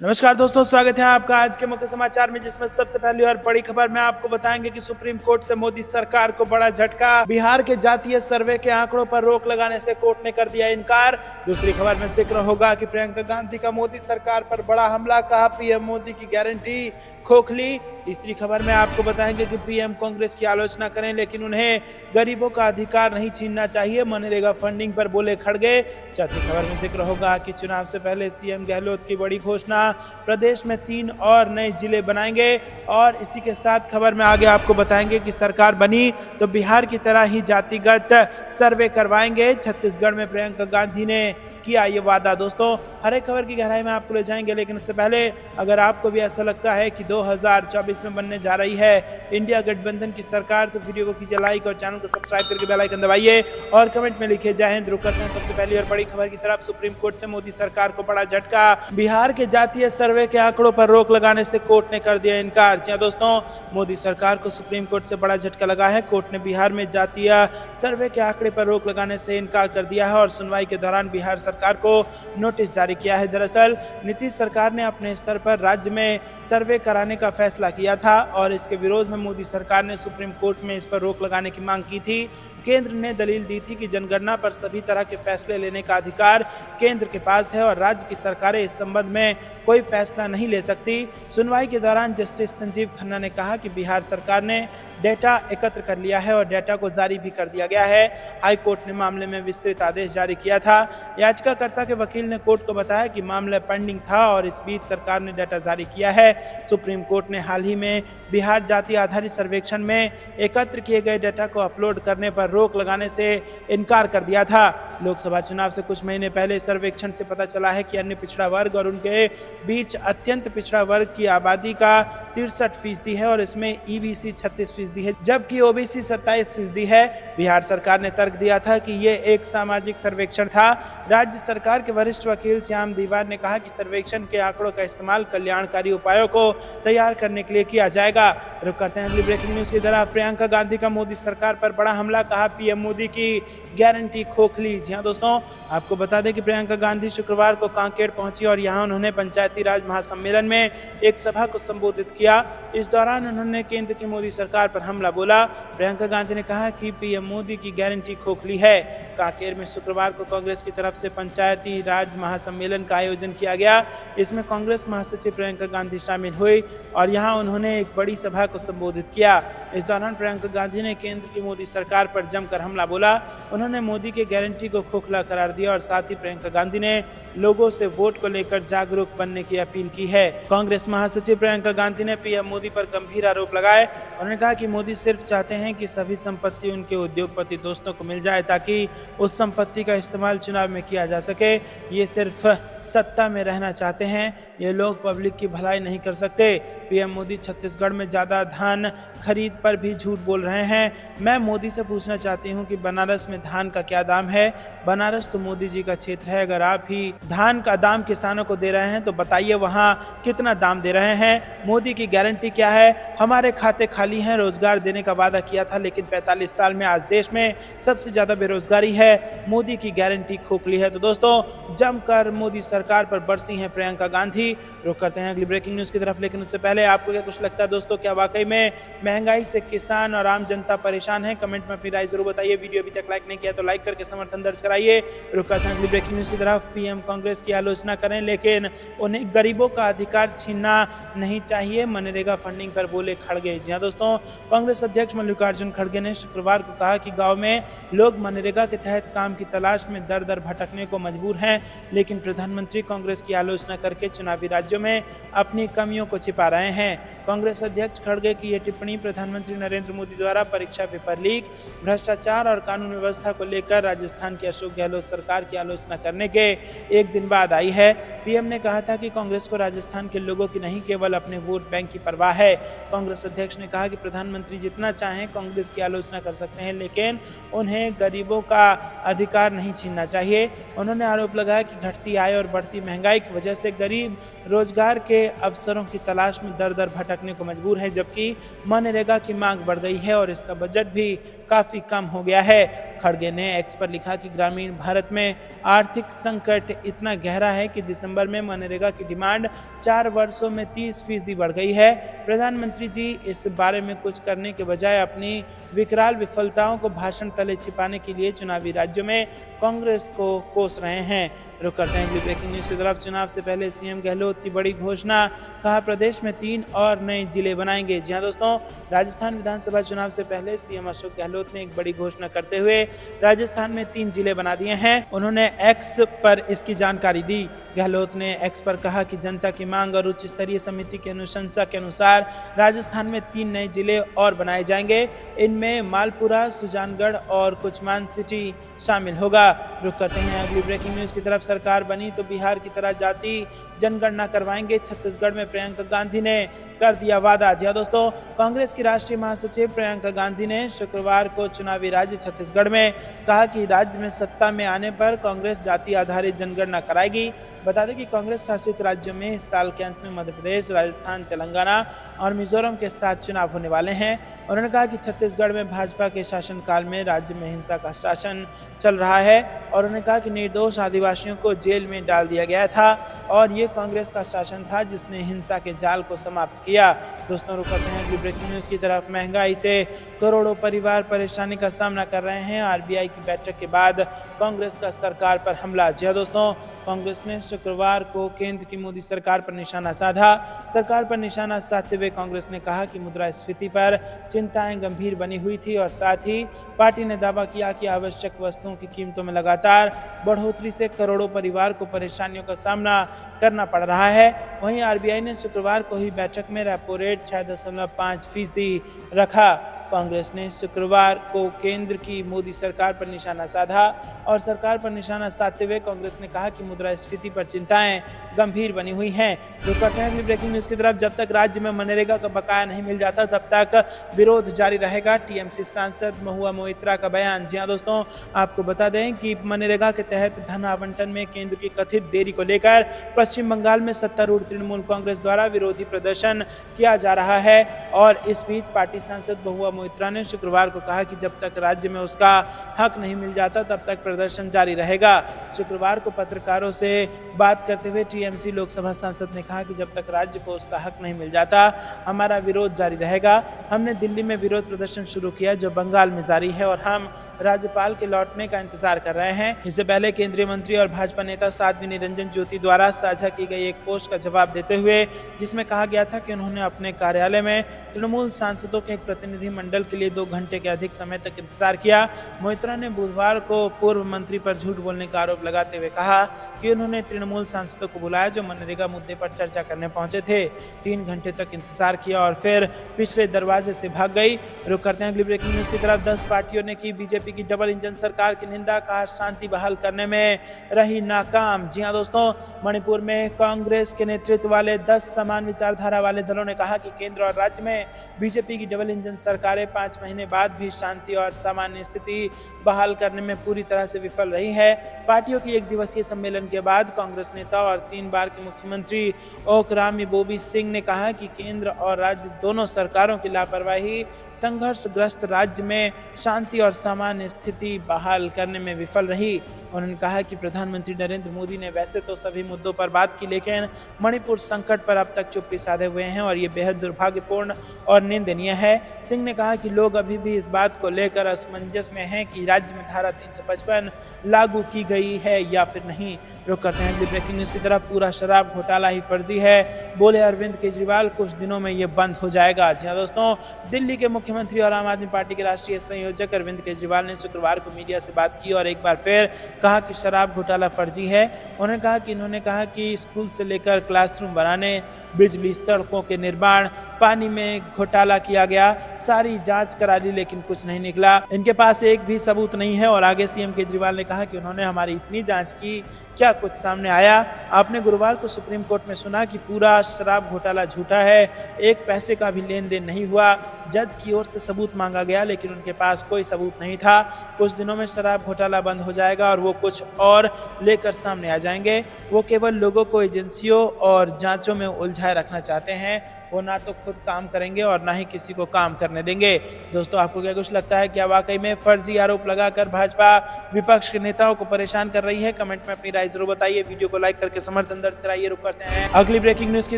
नमस्कार दोस्तों, स्वागत है आपका आज के मुख्य समाचार में, जिसमें सबसे पहली और बड़ी खबर में आपको बताएंगे कि सुप्रीम कोर्ट से मोदी सरकार को बड़ा झटका। बिहार के जातीय सर्वे के आंकड़ों पर रोक लगाने से कोर्ट ने कर दिया इनकार। दूसरी खबर में जिक्र होगा कि प्रियंका गांधी का मोदी सरकार पर बड़ा हमला, कहा पीएम मोदी की गारंटी खोखली। तीसरी खबर में आपको बताएंगे कि पीएम कांग्रेस की आलोचना करें लेकिन उन्हें गरीबों का अधिकार नहीं छीनना चाहिए, मनरेगा फंडिंग पर बोले खड़गे। चौथी खबर में जिक्र होगा कि चुनाव से पहले सीएम गहलोत की बड़ी घोषणा, प्रदेश में 3 और नए जिले बनाएंगे। और इसी के साथ खबर में आगे आपको बताएंगे कि सरकार बनी तो बिहार की तरह ही जातिगत सर्वे करवाएंगे। छत्तीसगढ़ में प्रियंका गांधी ने किया ये वादा। दोस्तों, हर एक खबर की गहराई में आपको ले जाएंगे, लेकिन उससे पहले अगर आपको भी ऐसा लगता है कि 2024 में बनने जा रही है इंडिया गठबंधन की सरकार, तो वीडियो को कीजिए लाइक और चैनल को सब्सक्राइब करके बेल आइकन दबाइए और कमेंट में लिखे जय हिंद। रुक करते हैं सबसे पहली और बड़ी खबर की तरफ। सुप्रीम कोर्ट से मोदी सरकार को बड़ा झटका। बिहार के जातीय सर्वे के आंकड़ों पर रोक लगाने से कोर्ट ने कर दिया इनकार। जी दोस्तों, मोदी सरकार को सुप्रीम कोर्ट से बड़ा झटका लगा है। कोर्ट ने बिहार में जातीय सर्वे के आंकड़े पर रोक लगाने से इनकार कर दिया है और सुनवाई के दौरान बिहार सरकार को नोटिस जारी किया है। दरअसल नीतीश सरकार ने अपने स्तर पर राज्य में सर्वे कराने का फैसला किया था और इसके विरोध में मोदी सरकार ने सुप्रीम कोर्ट में इस पर रोक लगाने की मांग की थी। केंद्र ने दलील दी थी कि जनगणना पर सभी तरह के फैसले लेने का अधिकार केंद्र के पास है और राज्य की सरकारें इस संबंध में कोई फैसला नहीं ले सकती। सुनवाई के दौरान जस्टिस संजीव खन्ना ने कहा कि बिहार सरकार ने डेटा एकत्र कर लिया है और डेटा को जारी भी कर दिया गया है। हाई कोर्ट ने मामले में विस्तृत आदेश जारी किया था। याचिकाकर्ता के वकील ने कोर्ट को बताया कि मामला पेंडिंग था और इस बीच सरकार ने डेटा जारी किया है। सुप्रीम कोर्ट ने हाल ही में बिहार जाति आधारित सर्वेक्षण में एकत्र किए गए डेटा को अपलोड करने पर रोक लगाने से इनकार कर दिया था। लोकसभा चुनाव से कुछ महीने पहले सर्वेक्षण से पता चला है कि अन्य पिछड़ा वर्ग और उनके बीच अत्यंत पिछड़ा वर्ग की आबादी का 63% है और इसमें ईबीसी 36% है, जबकि ओबीसी 27% है। बिहार सरकार ने तर्क दिया था कि ये एक सामाजिक सर्वेक्षण था। राज्य सरकार के वरिष्ठ वकील श्याम दीवार ने कहा कि सर्वेक्षण के आंकड़ों का इस्तेमाल कल्याणकारी उपायों को तैयार करने के लिए किया जाएगा। रुक करते हैं अगली ब्रेकिंग न्यूज की तरफ। प्रियंका गांधी का मोदी सरकार पर बड़ा हमला, कहा पीएम मोदी की गारंटी खोखली। जी हाँ दोस्तों, आपको बता दें कि प्रियंका गांधी शुक्रवार को कांकेर पहुंची और यहां उन्होंने पंचायती राज महासम्मेलन में एक सभा को संबोधित किया। इस दौरान उन्होंने केंद्र की मोदी सरकार पर हमला बोला। प्रियंका गांधी ने कहा कि पीएम मोदी की गारंटी खोखली है। कांकेर में शुक्रवार को कांग्रेस की तरफ से पंचायती राज महासम्मेलन का आयोजन किया गया। इसमें कांग्रेस महासचिव प्रियंका गांधी शामिल हुई और यहां उन्होंने एक बड़ी सभा को संबोधित किया। इस दौरान प्रियंका गांधी ने केंद्र की मोदी सरकार पर जमकर हमला बोला। उन्होंने मोदी की गारंटी को खोखला करार दिया और साथ ही प्रियंका गांधी ने लोगों से वोट को लेकर जागरूक बनने की अपील की है। कांग्रेस महासचिव प्रियंका गांधी ने पीएम मोदी पर गंभीर आरोप लगाए। उन्होंने कहा कि मोदी सिर्फ चाहते हैं कि सभी संपत्ति उनके उद्योगपति दोस्तों को मिल जाए ताकि उस संपत्ति का इस्तेमाल चुनाव में किया जा सके। ये सिर्फ सत्ता में रहना चाहते हैं, ये लोग पब्लिक की भलाई नहीं कर सकते। पीएम मोदी छत्तीसगढ़ में ज़्यादा धान खरीद पर भी झूठ बोल रहे हैं। मैं मोदी से पूछना चाहती हूं कि बनारस में धान का क्या दाम है? बनारस तो मोदी जी का क्षेत्र है। अगर आप ही धान का दाम किसानों को दे रहे हैं तो बताइए वहां कितना दाम दे रहे हैं? मोदी की गारंटी क्या है? हमारे खाते खाली हैं। रोजगार देने का वादा किया था, लेकिन 45 साल में आज देश में सबसे ज़्यादा बेरोजगारी है। मोदी की गारंटी खोखली है। तो दोस्तों, जमकर मोदी सरकार पर बरसी हैं प्रियंका गांधी। रुक करते हैं अगली ब्रेकिंग न्यूज की तरफ, लेकिन उससे पहले आपको क्या कुछ लगता है दोस्तों? क्या वाकई में महंगाई से किसान और आम जनता परेशान है? कमेंट में अपनी राय जरूर बताइए। वीडियो अभी तक लाइक नहीं किया तो लाइक करके समर्थन दर्ज कराइए। रुक करते हैं अगली ब्रेकिंग न्यूज की तरफ। पीएम कांग्रेस की आलोचना करें लेकिन उन्हें गरीबों का अधिकार छीनना नहीं चाहिए, मनरेगा फंडिंग पर बोले खड़गे। जी हाँ दोस्तों, कांग्रेस अध्यक्ष मल्लिकार्जुन खड़गे ने शुक्रवार को कहा कि गाँव में लोग मनरेगा के तहत काम की तलाश में दर दर भटकने को मजबूर हैं, लेकिन प्रधानमंत्री कांग्रेस की आलोचना करके चुनावी राज्यों में अपनी कमियों को छिपा रहे हैं। कांग्रेस अध्यक्ष खड़गे की यह टिप्पणी प्रधानमंत्री नरेंद्र मोदी द्वारा परीक्षा पेपर लीक, भ्रष्टाचार और कानून व्यवस्था को लेकर राजस्थान की अशोक गहलोत सरकार की आलोचना करने के एक दिन बाद आई है। पीएम ने कहा था कि कांग्रेस को राजस्थान के लोगों की नहीं केवल अपने वोट बैंक की परवाह है। कांग्रेस अध्यक्ष ने कहा कि प्रधानमंत्री जितना चाहें कांग्रेस की आलोचना कर सकते हैं, लेकिन उन्हें गरीबों का अधिकार नहीं छीनना चाहिए। उन्होंने आरोप लगाया कि घटती आय और बढ़ती महंगाई की वजह से गरीब रोजगार के अवसरों की तलाश में दर दर भटकने को मजबूर हैं, जबकि मनरेगा की मांग बढ़ गई है और इसका बजट भी काफी कम हो गया है। खड़गे ने एक्स पर लिखा कि ग्रामीण भारत में आर्थिक संकट इतना गहरा है कि दिसंबर में मनरेगा की डिमांड 4 वर्षों में 30% बढ़ गई है। प्रधानमंत्री जी इस बारे में कुछ करने के बजाय अपनी विकराल विफलताओं को भाषण तले छिपाने के लिए चुनावी राज्यों में कांग्रेस को कोस रहे हैं। रुक करते हैं अगली ब्रेकिंग न्यूज की तरफ। चुनाव से पहले सीएम गहलोत की बड़ी घोषणा, कहा प्रदेश में 3 और नए जिले बनाएंगे। जी हां दोस्तों, राजस्थान विधानसभा चुनाव से पहले सीएम अशोक गहलोत ने एक बड़ी घोषणा करते हुए राजस्थान में 3 जिले बना दिए हैं। उन्होंने एक्स पर इसकी जानकारी दी। गहलोत ने एक्स पर कहा कि जनता की मांग और उच्च स्तरीय समिति की अनुशंसा के अनुसार राजस्थान में 3 नए जिले और बनाए जाएंगे। इनमें मालपुरा, सुजानगढ़ और कुचमान सिटी शामिल होगा। रुक करते हैं अगली ब्रेकिंग न्यूज की तरफ। सरकार बनी तो बिहार की तरह जाति जनगणना करवाएंगे, छत्तीसगढ़ में प्रियंका गांधी ने कर दिया वादा। जी हां दोस्तों, कांग्रेस की राष्ट्रीय महासचिव प्रियंका गांधी ने शुक्रवार को चुनावी राज्य छत्तीसगढ़ में कहा कि राज्य में सत्ता में आने पर कांग्रेस जाति आधारित जनगणना कराएगी। बता दें कि कांग्रेस शासित राज्यों में इस साल के अंत में मध्य प्रदेश, राजस्थान, तेलंगाना और मिजोरम के साथ चुनाव होने वाले हैं। उन्होंने कहा कि छत्तीसगढ़ में भाजपा के शासनकाल में राज्य में हिंसा का शासन चल रहा है और उन्होंने कहा कि निर्दोष आदिवासियों को जेल में डाल दिया गया था और ये कांग्रेस का शासन था जिसने हिंसा के जाल को समाप्त किया। दोस्तों, रुक करते हैं अगली ब्रेकिंग न्यूज की तरफ। महंगाई से करोड़ों परिवार परेशानी का सामना कर रहे हैं। आरबीआई की बैठक के बाद कांग्रेस का सरकार पर हमला। जी हां दोस्तों, कांग्रेस ने शुक्रवार को केंद्र की मोदी सरकार पर निशाना साधा। सरकार पर निशाना साधते हुए कांग्रेस ने कहा कि मुद्रास्फीति पर चिंताएं गंभीर बनी हुई थी और साथ ही पार्टी ने दावा किया कि आवश्यक वस्तुओं की कीमतों में लगातार बढ़ोतरी से करोड़ों परिवार को परेशानियों का सामना करना पड़ रहा है। वहीं आरबीआई ने शुक्रवार को हुई बैठक में रेपो रेट 6.5% रखा। कांग्रेस ने शुक्रवार को केंद्र की मोदी सरकार पर निशाना साधा और सरकार पर निशाना साधते हुए कांग्रेस ने कहा कि मुद्रास्फीति पर चिंताएं गंभीर बनी हुई हैं। रुक करते हैं ब्रेकिंग न्यूज की तरफ। जब तक राज्य में मनरेगा का बकाया नहीं मिल जाता तब तक विरोध जारी रहेगा, टीएमसी सांसद महुआ मोइत्रा का बयान। जी हां दोस्तों, आपको बता दें कि मनरेगा के तहत धन आवंटन में केंद्र की कथित देरी को लेकर पश्चिम बंगाल में सत्तारूढ़ तृणमूल कांग्रेस द्वारा विरोधी प्रदर्शन किया जा रहा है और इस बीच पार्टी सांसद महुआ मोइत्रा ने शुक्रवार को कहा कि जब तक राज्य में उसका हक नहीं मिल जाता तब तक प्रदर्शन जारी रहेगा। शुक्रवार को पत्रकारों से बात करते हुए टीएमसी लोकसभा सांसद ने कहा कि जब तक राज्य को उसका हक नहीं मिल जाता हमारा विरोध जारी रहेगा। हमने दिल्ली में विरोध प्रदर्शन शुरू किया जो बंगाल में जारी है और हम राज्यपाल के लौटने का इंतजार कर रहे हैं। इससे पहले केंद्रीय मंत्री और भाजपा नेता साध्वी निरंजन ज्योति द्वारा साझा की गई एक पोस्ट का जवाब देते हुए जिसमें कहा गया था कि उन्होंने अपने कार्यालय में तृणमूल सांसदों के एक प्रतिनिधि मंडल के लिए 2 घंटे के अधिक समय तक इंतजार किया। मोइत्रा ने बुधवार को पूर्व मंत्री पर झूठ बोलने का आरोप लगाते हुए कहा कि उन्होंने तृणमूल सांसदों को बुलाया जो मनरेगा मुद्दे पर चर्चा करने पहुंचे थे। 3 घंटे तक इंतजार किया और फिर पिछले दरवाजे से भाग गई। रुक करते हैं अगली ब्रेकिंग न्यूज की तरफ। 10 पार्टियों ने की बीजेपी की डबल इंजन सरकार की निंदा, कहा शांति बहाल करने में रही नाकाम। जी हां दोस्तों, मणिपुर में कांग्रेस के नेतृत्व वाले 10 समान विचारधारा वाले दलों ने कहा कि केंद्र और राज्य में बीजेपी की डबल इंजन सरकारें 5 महीने बाद भी शांति और सामान्य स्थिति बहाल करने में पूरी तरह से विफल रही है। पार्टियों की 1 दिवसीय सम्मेलन के बाद कांग्रेस नेता और 3 बार के मुख्यमंत्री ओकरामी बोबी सिंह ने कहा कि केंद्र और राज्य दोनों सरकारों की लापरवाही संघर्षग्रस्त राज्य में शांति और सामान्य स्थिति बहाल करने में विफल रही। उन्होंने कहा कि प्रधानमंत्री नरेंद्र मोदी ने वैसे तो सभी मुद्दों पर बात की लेकिन मणिपुर संकट पर अब तक चुप्पी साधे हुए हैं और ये बेहद दुर्भाग्यपूर्ण और निंदनीय है। सिंह ने कहा कि लोग अभी भी इस बात को लेकर असमंजस में हैं कि राज्य में धारा 355 लागू की गई है या फिर नहीं। रुक करते हैं ब्रेकिंग न्यूज की तरफ। पूरा शराब घोटाला ही फर्जी है, बोले अरविंद केजरीवाल, कुछ दिनों में ये बंद हो जाएगा। जी हां दोस्तों, दिल्ली के मुख्यमंत्री और आम आदमी पार्टी के राष्ट्रीय संयोजक अरविंद केजरीवाल ने शुक्रवार को मीडिया से बात की और एक बार फिर कहा कि शराब घोटाला फर्जी है। उन्होंने कहा कि स्कूल से लेकर क्लासरूम बनाने, बिजली, सड़कों के निर्माण, पानी में घोटाला किया गया, सारी जांच करा ली लेकिन कुछ नहीं निकला। इनके पास एक भी सबूत नहीं है और आगे सीएम केजरीवाल ने कहा कि उन्होंने हमारी इतनी जांच की क्या कुछ सामने आया। आपने गुरुवार को सुप्रीम कोर्ट में सुना कि पूरा शराब घोटाला झूठा है, एक पैसे का भी लेन देन नहीं हुआ। जज की ओर से सबूत मांगा गया लेकिन उनके पास कोई सबूत नहीं था। कुछ दिनों में शराब घोटाला बंद हो जाएगा और वो कुछ और लेकर सामने आ जाएंगे। वो केवल लोगों को एजेंसियों और जांचों में उलझाए रखना चाहते हैं। वो ना तो खुद काम करेंगे और ना ही किसी को काम करने देंगे। दोस्तों, आपको क्या कुछ लगता है? क्या वाकई में फर्जी आरोप लगाकर भाजपा विपक्ष के नेताओं को परेशान कर रही है? कमेंट में अपनी राय जरूर बताइए। वीडियो को लाइक करके समर्थन दर्ज कराइए। रुक करते हैं अगली ब्रेकिंग न्यूज की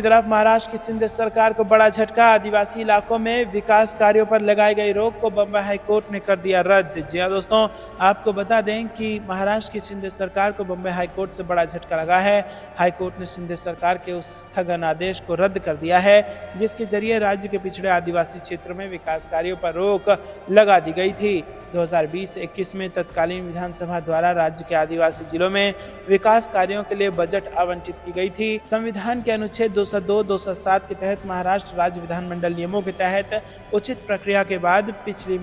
तरफ। महाराष्ट्र की शिंदे सरकार को बड़ा झटका। आदिवासी इलाकों में विकास कार्यों पर लगाई गई रोक को बम्बई हाईकोर्ट ने कर दिया रद्द। जी हाँ दोस्तों, आपको बता दें कि महाराष्ट्र की शिंदे सरकार को बम्बई हाईकोर्ट से बड़ा झटका लगा है। हाईकोर्ट ने शिंदे सरकार के उस स्थगन आदेश को रद्द कर दिया है जिसके जरिए राज्य के पिछड़े आदिवासी क्षेत्रों में विकास कार्यों पर रोक लगा दी गई थी। 2020-21 में तत्कालीन विधानसभा द्वारा राज्य के आदिवासी जिलों में विकास कार्यों के लिए बजट आवंटित की गई थी। संविधान के अनुच्छेद 202, 207 के तहत महाराष्ट्र राज्य विधानमंडल नियमों के तहत उचित प्रक्रिया के बाद पिछली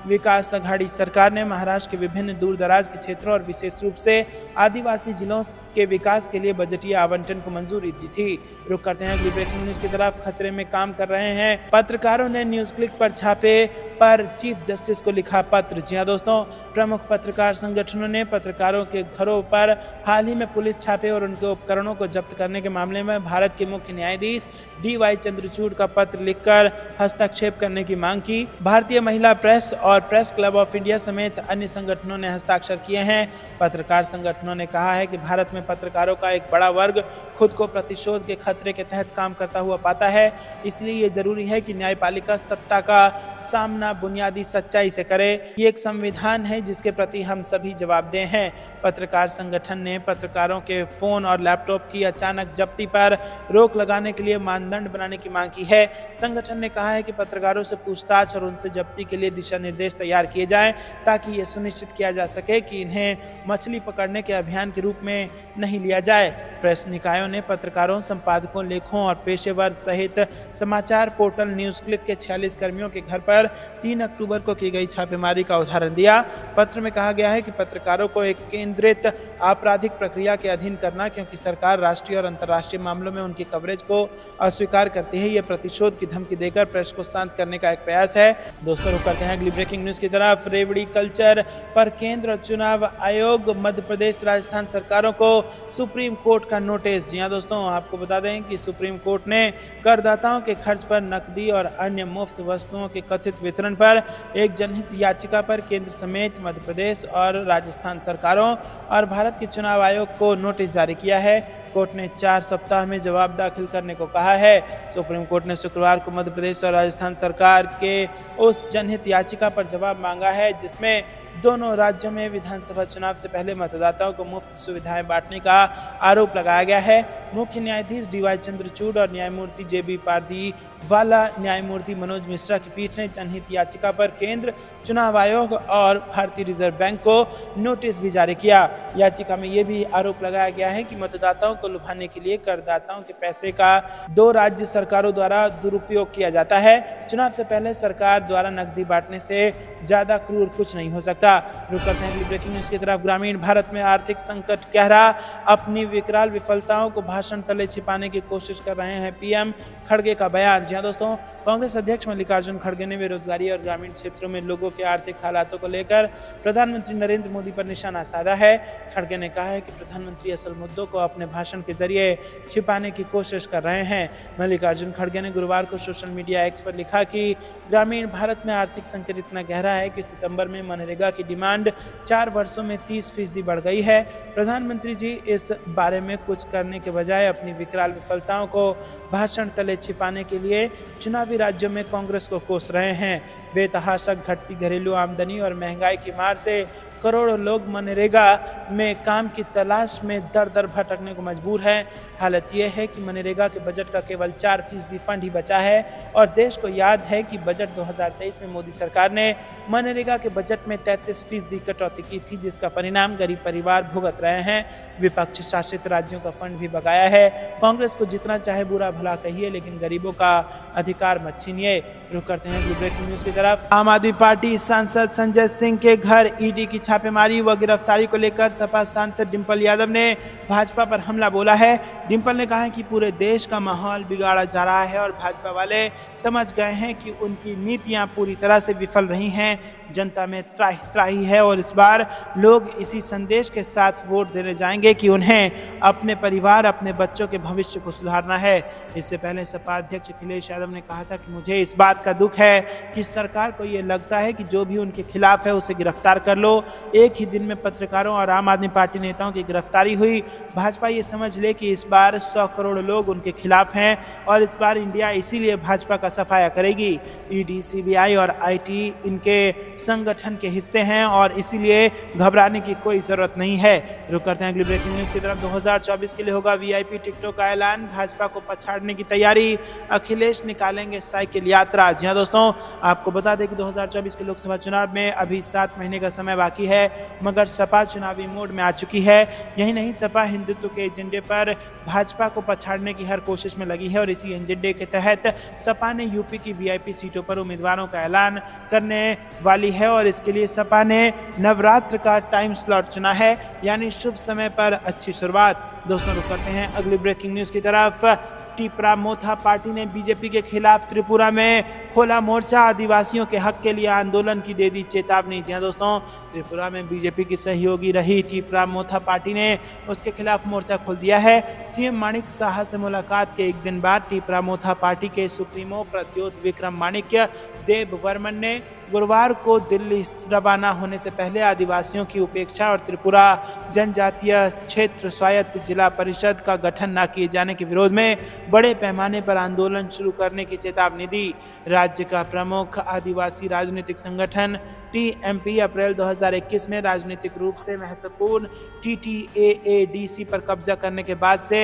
विकास अघाड़ी सरकार ने महाराष्ट्र के विभिन्न दूर दराज के क्षेत्रों और विशेष रूप से आदिवासी जिलों के विकास के लिए बजटीय आवंटन को मंजूरी दी थी। रुक करते हैं अगली ब्रेकिंग न्यूज की तरफ। खतरे में काम कर रहे हैं पत्रकारों ने न्यूज क्लिक पर छापे पर चीफ जस्टिस को लिखा पत्र। जी हाँ दोस्तों, प्रमुख पत्रकार संगठनों ने पत्रकारों के घरों पर हाल ही में पुलिस छापे और उनके उपकरणों को जब्त करने के मामले में भारत के मुख्य न्यायाधीश DY चंद्रचूड़ का पत्र लिखकर हस्तक्षेप करने की मांग की। भारतीय महिला प्रेस और प्रेस क्लब ऑफ इंडिया समेत अन्य संगठनों ने हस्ताक्षर किए हैं। पत्रकार संगठनों ने कहा है कि भारत में पत्रकारों का एक बड़ा वर्ग खुद को प्रतिशोध के खतरे के तहत काम करता हुआ पाता है, इसलिए ये जरूरी है कि न्यायपालिका सत्ता का सामना बुनियादी सच्चाई से करे। ये एक संविधान है जिसके प्रति हम सभी जवाबदेह हैं। पत्रकार संगठन ने पत्रकारों के फोन और लैपटॉप की अचानक जब्ती पर रोक लगाने के लिए मानदंड बनाने की मांग की है। संगठन ने कहा है कि पत्रकारों से पूछताछ और उनसे जब्ती के लिए दिशा निर्देश तैयार किए जाएं ताकि ये सुनिश्चित किया जा सके कि इन्हें मछली पकड़ने के अभियान के रूप में नहीं लिया जाए। प्रेस निकायों ने पत्रकारों, संपादकों, लेखों और पेशेवर सहित समाचार पोर्टल न्यूज क्लिक के 46 कर्मियों के घर पर 3 अक्टूबर को की गई छापेमारी का उदाहरण दिया। पत्र में कहा गया है कि पत्रकारों को एक केंद्रित आपराधिक प्रक्रिया के अधीन करना, क्योंकि सरकार राष्ट्रीय और अंतर्राष्ट्रीय मामलों में उनकी कवरेज को अस्वीकार करती है। यह प्रतिशोध की धमकी देकर प्रेस को शांत करने का एक प्रयास है। दोस्तों, रुक करते हैं अगली ब्रेकिंग न्यूज की तरफ। रेवड़ी कल्चर पर केंद्र चुनाव आयोग, मध्य प्रदेश, राजस्थान सरकारों को सुप्रीम कोर्ट का नोटिस। जी हाँ दोस्तों, आपको बता दें कि सुप्रीम कोर्ट ने करदाताओं के खर्च पर नकदी और अन्य मुफ्त वस्तुओं के कथित वितरण पर एक जनहित याचिका पर केंद्र समेत मध्य प्रदेश और राजस्थान सरकारों और भारत के चुनाव आयोग को नोटिस जारी किया है। कोर्ट ने 4 सप्ताह में जवाब दाखिल करने को कहा है। सुप्रीम कोर्ट ने शुक्रवार को मध्य प्रदेश और राजस्थान सरकार के उस जनहित याचिका पर जवाब मांगा है जिसमें दोनों राज्यों में विधानसभा चुनाव से पहले मतदाताओं को मुफ्त सुविधाएं बांटने का आरोप लगाया गया है। मुख्य न्यायाधीश DY चंद्रचूड़ और न्यायमूर्ति JB पारदीवाला, न्यायमूर्ति मनोज मिश्रा की पीठ ने जनहित याचिका पर केंद्र, चुनाव आयोग और भारतीय रिजर्व बैंक को नोटिस भी जारी किया। याचिका में यह भी आरोप लगाया गया है कि मतदाताओं को लुभाने के लिए करदाताओं के पैसे का 2 राज्य सरकारों द्वारा दुरुपयोग किया जाता है। चुनाव से पहले सरकार द्वारा नकदी बांटने से ज्यादा क्रूर कुछ नहीं हो सकता। रुक करते हैं अगली ब्रेकिंग न्यूज की तरफ। ग्रामीण भारत में आर्थिक संकट गहरा, अपनी विकराल विफलताओं को भाषण तले छिपाने की कोशिश कर रहे हैं PM खड़गे का बयान। जी हाँ दोस्तों, कांग्रेस अध्यक्ष मल्लिकार्जुन खड़गे ने बेरोजगारी और ग्रामीण क्षेत्रों में लोगों के आर्थिक हालातों को लेकर प्रधानमंत्री नरेंद्र मोदी पर निशाना साधा है। खड़गे ने कहा है कि प्रधानमंत्री असल मुद्दों को अपने भाषण के जरिए छिपाने की कोशिश कर रहे हैं। मल्लिकार्जुन खड़गे ने गुरुवार को सोशल मीडिया X पर लिखा कि ग्रामीण भारत में आर्थिक संकट इतना गहरा है कि सितंबर में मनरेगा की डिमांड 4 वर्षों में 30% बढ़ गई है। प्रधानमंत्री जी इस बारे में कुछ करने के बजाय अपनी विकराल विफलताओं को भाषण तले छिपाने के लिए चुनावी राज्यों में कांग्रेस को कोस रहे हैं। बेतहाशक घटती घरेलू आमदनी और महंगाई की मार से करोड़ों लोग मनरेगा में काम की तलाश में दर दर भटकने को मजबूर हैं। हालत यह है कि मनरेगा के बजट का केवल 4% फंड ही बचा है और देश को याद है कि बजट 2023 में मोदी सरकार ने मनरेगा के बजट में 33% कटौती की थी, जिसका परिणाम गरीब परिवार भुगत रहे हैं। विपक्ष शासित राज्यों का फंड भी बकाया है। कांग्रेस को जितना चाहे बुरा भला कहिए, लेकिन गरीबों का अधिकार मत छीनिए। रुक करते हैं ब्रेकिंग न्यूज की तरफ। आम आदमी पार्टी सांसद संजय सिंह के घर ईडी की छापेमारी व गिरफ्तारी को लेकर सपा सांसद डिंपल यादव ने भाजपा पर हमला बोला है। डिंपल ने कहा है कि पूरे देश का माहौल बिगाड़ा जा रहा है और भाजपा वाले समझ गए हैं कि उनकी नीतियां पूरी तरह से विफल रही हैं। जनता में त्राही त्राही है और इस बार लोग इसी संदेश के साथ वोट देने जाएंगे कि उन्हें अपने परिवार, अपने बच्चों के भविष्य को सुधारना है। इससे पहले सपा अध्यक्ष अखिलेश यादव ने कहा था कि मुझे इस बात का दुख है कि सरकार को ये लगता है कि जो भी उनके खिलाफ है उसे गिरफ्तार कर लो। एक ही दिन में पत्रकारों और आम आदमी पार्टी नेताओं की गिरफ्तारी हुई। भाजपा ये समझ ले कि इस बार 100 करोड़ लोग उनके खिलाफ हैं और इस बार इंडिया इसीलिए भाजपा का सफाया करेगी। ईडी, सीबीआई और आईटी इनके संगठन के हिस्से हैं और इसीलिए घबराने की कोई जरूरत नहीं है। रुक करते हैं अगली ब्रेकिंग न्यूज की तरफ। 2024 के लिए होगा वीआईपी टिकटों का ऐलान, भाजपा को पछाड़ने की तैयारी, अखिलेश निकालेंगे साइकिल यात्रा। जी हां दोस्तों, आपको बता दें कि 2024 के लोकसभा चुनाव में अभी 7 महीने का समय बाकी है, मगर सपा चुनावी मोड में आ चुकी है। यही नहीं, सपा हिंदुत्व के एजेंडे पर भाजपा को पछाड़ने की हर कोशिश में लगी है और इसी एजेंडे के तहत सपा ने यूपी की वीआईपी सीटों पर उम्मीदवारों का ऐलान करने वाली है और इसके लिए सपा ने नवरात्र का टाइम स्लॉट चुना है, यानी शुभ समय पर अच्छी शुरुआत। दोस्तों, रुक करते हैं अगली ब्रेकिंग न्यूज की तरफ। टिपरा मोथा पार्टी ने बीजेपी के खिलाफ त्रिपुरा में खोला मोर्चा, आदिवासियों के हक के लिए आंदोलन की दे दी चेतावनी। जी हां दोस्तों, त्रिपुरा में बीजेपी की सहयोगी रही टिपरा मोथा पार्टी ने उसके खिलाफ मोर्चा खोल दिया है। सीएम माणिक साहा से मुलाकात के एक दिन बाद टिपरा मोथा पार्टी के सुप्रीमो प्रद्योत विक्रम माणिक्य देव वर्मन ने गुरुवार को दिल्ली रवाना होने से पहले आदिवासियों की उपेक्षा और त्रिपुरा जनजातीय क्षेत्र स्वायत्त जिला परिषद का गठन न किए जाने के विरोध में बड़े पैमाने पर आंदोलन शुरू करने की चेतावनी दी। राज्य का प्रमुख आदिवासी राजनीतिक संगठन टीएमपी अप्रैल 2021 में राजनीतिक रूप से महत्वपूर्ण टीटीएएडीसी पर कब्जा करने के बाद से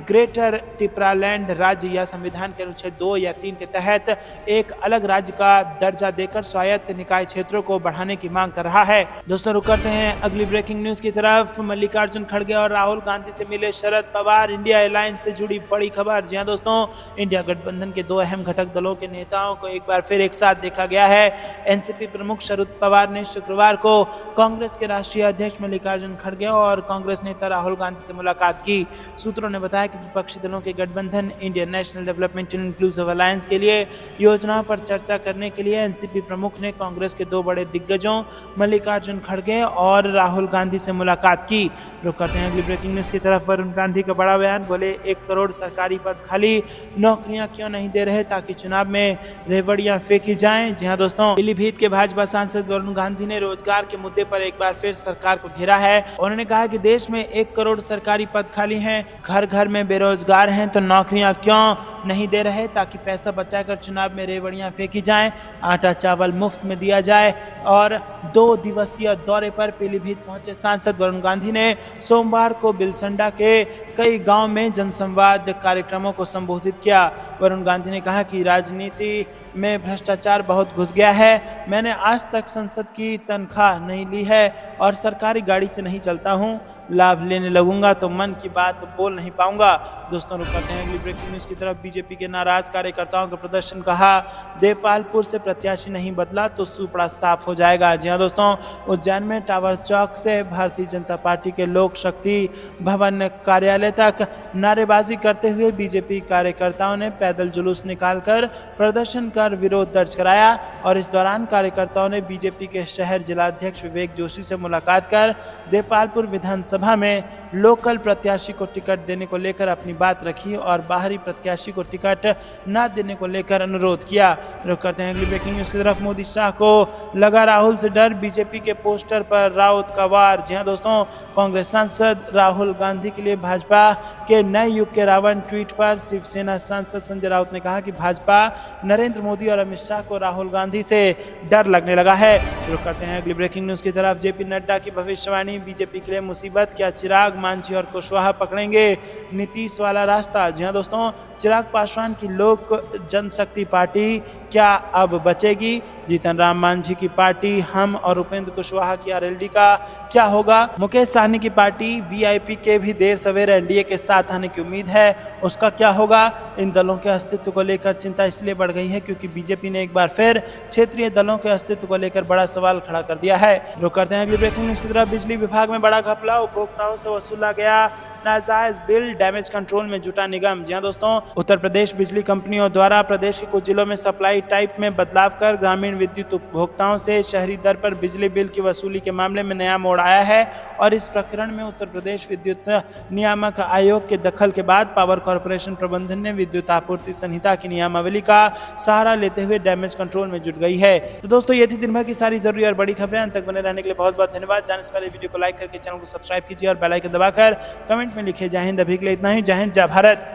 ग्रेटर टिपरालैंड राज्य या संविधान के अनुच्छेद 2 या 3 के तहत एक अलग राज्य का दर्जा देकर स्वायत्त निकाय क्षेत्रों को बढ़ाने की मांग कर रहा है। दोस्तों, रुक करते हैं अगली ब्रेकिंग न्यूज की तरफ। मल्लिकार्जुन खड़गे और राहुल गांधी से मिले शरद पवार, इंडिया अलायंस से जुड़ी बड़ी खबर। जी हां दोस्तों, इंडिया गठबंधन के 2 अहम घटक दलों के नेताओं को एक बार फिर एक साथ देखा गया है। एनसीपी प्रमुख शरद पवार ने शुक्रवार को कांग्रेस के राष्ट्रीय अध्यक्ष मल्लिकार्जुन खड़गे और कांग्रेस नेता राहुल गांधी से मुलाकात की। सूत्रों ने बताया कि विपक्षी दलों के गठबंधन Indian national development inclusive alliance के लिए योजनाओं पर चर्चा करने के लिए एनसीपी प्रमुख ने कांग्रेस के 2 बड़े दिग्गजों मल्लिकार्जुन खड़गे और राहुल गांधी से मुलाकात की। रुक करते हैं अगली ब्रेकिंग न्यूज की तरफ। वरुण गांधी का बड़ा बयान, बोले 1 करोड़ सरकारी पद खाली, नौकरियां क्यों नहीं दे रहे ताकि चुनाव में रेवड़ियां फेंकी जाएं। जी हां दोस्तों, पीलीभीत के भाजपा सांसद वरुण गांधी ने रोजगार के मुद्दे पर एक बार फिर सरकार को घेरा है। उन्होंने कहा कि देश में 1 करोड़ सरकारी पद खाली हैं, घर घर में बेरोजगार हैं, तो नौकरियां क्यों नहीं दे रहे ताकि पैसा बचाकर चुनाव में रेवड़ियां फेंकी जाएं, आटा चावल मुफ्त में दिया जाए। और 2 दिवसीय दौरे पर पीलीभीत पहुंचे सांसद वरुण गांधी ने सोमवार को बिलसंडा के कई गांव में जनसंवाद कार्यक्रमों को संबोधित किया। वरुण गांधी ने कहा कि राजनीति में भ्रष्टाचार बहुत घुस गया है। मैंने आज तक संसद की तनख्वाह नहीं ली है और सरकारी गाड़ी से नहीं चलता हूं। लाभ लेने लगूंगा तो मन की बात बोल नहीं पाऊंगा। दोस्तों, रुक करते हैं अगली ब्रेकिंग न्यूज की तरफ। बीजेपी के नाराज कार्यकर्ताओं का प्रदर्शन, कहा देपालपुर से प्रत्याशी नहीं बदला तो सुपड़ा साफ हो जाएगा। जी हां दोस्तों, उज्जैन में टावर चौक से भारतीय जनता पार्टी के लोक शक्ति भवन कार्यालय तक नारेबाजी करते हुए बीजेपी कार्यकर्ताओं ने पैदल जुलूस निकालकर प्रदर्शन कर विरोध दर्ज कराया और इस दौरान कार्यकर्ताओं ने बीजेपी के शहर जिलाध्यक्ष विवेक जोशी से मुलाकात कर देपालपुर विधानसभा में लोकल प्रत्याशी को टिकट देने को लेकर अपनी बात रखी और बाहरी प्रत्याशी को टिकट न देने को लेकर अनुरोध किया। रुक करते हैं अगली ब्रेकिंग न्यूज की तरफ। मोदी शाह को लगा राहुल से डर, बीजेपी के पोस्टर पर राउत का वार। जी हां दोस्तों, कांग्रेस सांसद राहुल गांधी के लिए भाजपा के नए युग के रावण ट्वीट पर शिवसेना सांसद संजय राउत ने कहा कि भाजपा नरेंद्र मोदी और अमित शाह को राहुल गांधी से डर लगने लगा है। रुक करते हैं अगली ब्रेकिंग न्यूज की तरफ। जेपी नड्डा की भविष्यवाणी, बीजेपी के लिए मुसीबत, क्या चिराग, मांझी और कुशवाहा पकड़ेंगे नीतीश वाला रास्ता। जी हां दोस्तों, चिराग पासवान की लोक जनशक्ति पार्टी क्या अब बचेगी? जीतन राम मांझी की पार्टी हम और उपेंद्र कुशवाहा की आरएलडी का क्या होगा? मुकेश सहनी की पार्टी वीआईपी के भी देर सवेर एनडीए के साथ आने की उम्मीद है, उसका क्या होगा? इन दलों के अस्तित्व को लेकर चिंता इसलिए बढ़ गई है क्योंकि बीजेपी ने एक बार फिर क्षेत्रीय दलों के अस्तित्व को लेकर बड़ा सवाल खड़ा कर दिया है। रुक करते हैं अगली ब्रेकिंग न्यूज की तरफ। बिजली विभाग में बड़ा घपला, उपभोक्ताओं से वसूला गया नाजायज बिल, डैमेज कंट्रोल में जुटा निगम। जी हां दोस्तों, उत्तर प्रदेश बिजली कंपनियों द्वारा प्रदेश के कुछ जिलों में सप्लाई टाइप में बदलाव कर ग्रामीण विद्युत उपभोक्ताओं से शहरी दर पर बिजली बिल की वसूली के मामले में नया मोड़ आया है और इस प्रकरण में उत्तर प्रदेश विद्युत नियामक आयोग के दखल के बाद पावर कॉर्पोरेशन प्रबंधन ने विद्युत आपूर्ति संहिता की नियमावली का सहारा लेते हुए डैमेज कंट्रोल में जुट गई है। तो दोस्तों, ये थी दिन भर की सारी जरूरी और बड़ी खबरें। अंत तक बने रहने के लिए बहुत बहुत धन्यवाद। जाने से पहले वीडियो को लाइक करके चैनल को सब्सक्राइब कीजिए और बेल आइकन दबाकर कमेंट में लिखे जय हिंद। अभी के लिए इतना ही। जय हिंद, जय भारत।